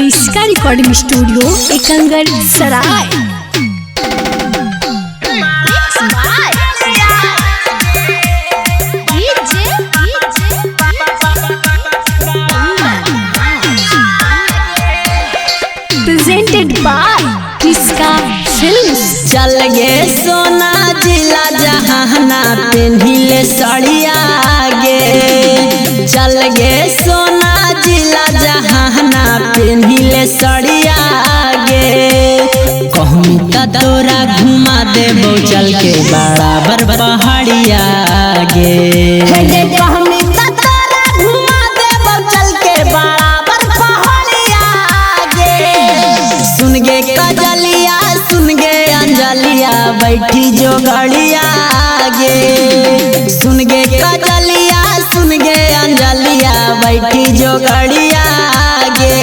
क्रिस्का recording studio Ekangar Sarai. Presented by Kriska films. चल गे सोना जिला जहाना पेन्हिले सड़िया गे। चल गे सोना जिला जहाना पेन्हिले सड़िया गे। कहूँ त तोरा घुमा देबो चल के बराबर पहाड़िया गे। कहूँ त तोरा घुमा देबो चल के बराबर पहाड़िया गे। सुन गे कजलिया सुन गे अंजलिया बैठी जो गड़िया गे। सुन गे कजलिया सुन गे अंजलिया बैठी जो गड़िया गे।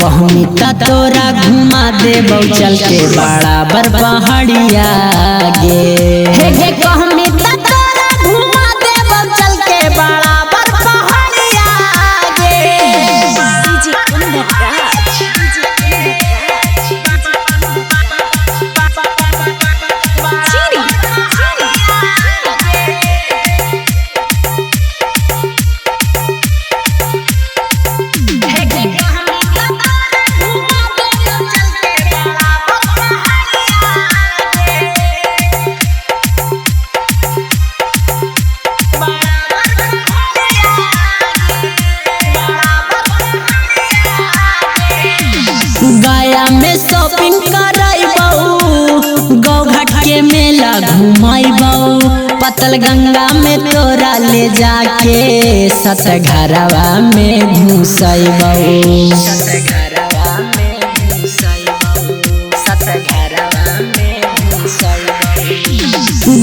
कहूँ त तोरा घुमा देबो चल के बराबर पहाड़िया गे। कहूँ त तोरा घुमा देबो चल के बराबर पहाड़िया गया में शॉपिंग करबू गौघाट के मेला घुमाबू। पतल गंगा में तोरा ले जाके सतघरवा में घुसबू।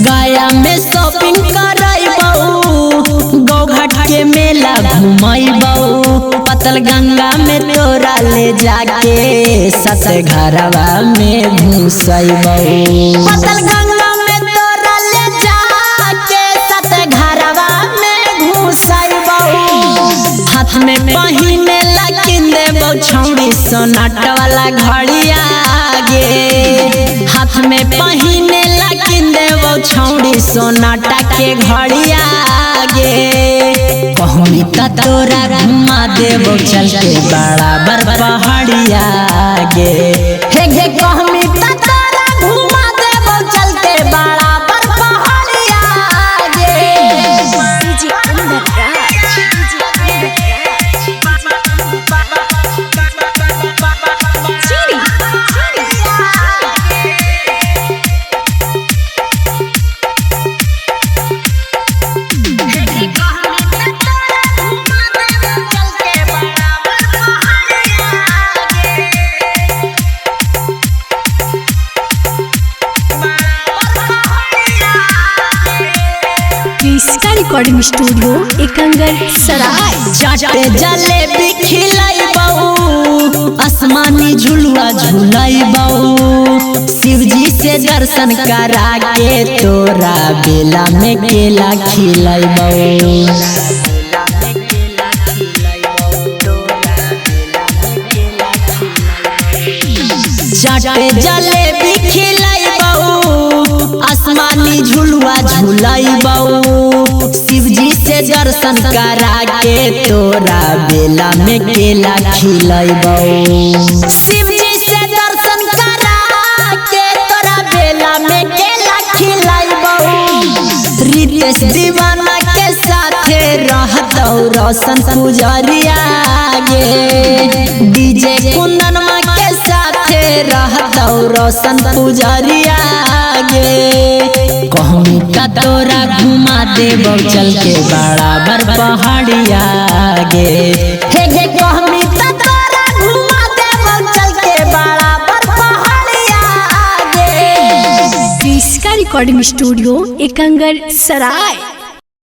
गया में शॉपिंग करबू गौघाट के मेला घुमाबू। पतल गंगा में तोरा ले जाके सतघरवा में घुसबू। पतल गंगा में तोरा ले जाके सतघरवा में घुसबू। हाथ में पहिने लकिन देबो छौड़ी सोनाट वाला घड़िया गे। हाथ में पहिने लकिन देबो छौड़ी सोनाटा के घड़िया गे। कहूँ त तोरा घुमा देबो चल के बराबर पहाड़िया गे। कहूँ त तोरा घुमा देबो चल के बराबर पहाड़िया क्रिस्का रिकॉर्डिंग स्टूडियो एकंगर सराय। चाटे जलेबी खिलाइबू आसमानी झुलुआ झुलाइबू। शिवजी से दर्शन करा के तोरा बेला में केला खिलाइबू। चाटे जलेबी खिलाइबू आसमानी झुलुआ झुलाइबू। शिवजी से दर्शन करा के तोरा बेला में केला खिलाइबू। शिवजी से दर्शन करा के तोरा बेला में केला खिलाइबू। रितेश दीवाना के साथे रहतौ रोशन पुजरिया गे। डीजे कुंदनमा के साथे रहतौ रोशन पुजरिया गे। कहूँ त तोरा घुमा देबो चल के बराबर पहाड़िया गे। कहूँ त तोरा घुमा देबो चल के बराबर पहाड़िया गे। क्रिस्का रिकॉर्डिंग स्टूडियो एकंगर सराय।